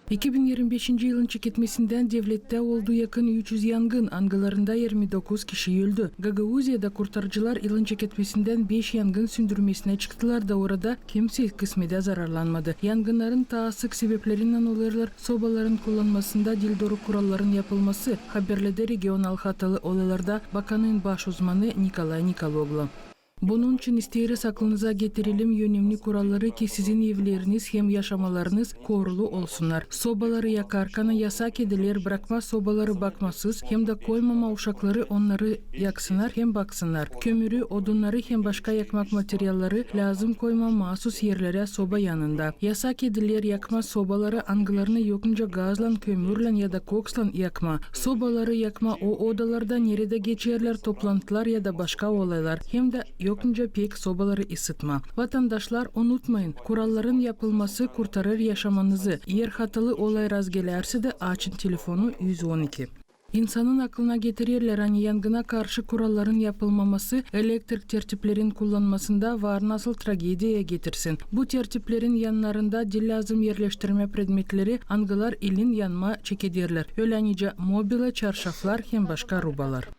2025 yılın çeketmesinden devlette olduğu yakın 300 yangın, angalarında 29 kişi öldü. Gagavuzya'da kurtarıcılar yılın çeketmesinden 5 yangın sündürmesine çıktılar da orada kimse kısmede zararlanmadı. Yangınların daha sık sebeplerinden olurlar, sobaların kullanmasında dil doğru kuralların yapılması, haberlerde regional hatalı olaylarda bakanın baş uzmanı Nikolay Nikologlu. Bunun için isteyiriz aklınıza getirelim önemli kuralları ki sizin evleriniz hem yaşamalarınız korulu olsunlar. Sobaları yakarken yasak edilir, bırakma sobaları bakmasız hem de koymama uşakları onları yaksınlar hem baksınlar. Kömürü, odunları hem başka yakmak materyalleri lazım koyma mahsus yerlere soba yanında. Yasak edilir yakma sobaları angılarını yokunca gazlan, kömürlen ya da kokslan yakma. Sobaları yakma o odalarda nerede geçerler toplantılar ya da başka olaylar hem de yokunca pek sobaları ısıtma. Vatandaşlar unutmayın, kuralların yapılması kurtarır yaşamanızı. Eğer hatalı olay raz gelirse de açın telefonu 112. İnsanın aklına getirirler hani yangına karşı kuralların yapılmaması elektrik tertiplerin kullanmasında var nasıl tragediye getirsin. Bu tertiplerin yanlarında dil lazım yerleştirme predmetleri angılar ilin yanma çekedirler. Öylenice mobile çarşaflar hem başka rubalar.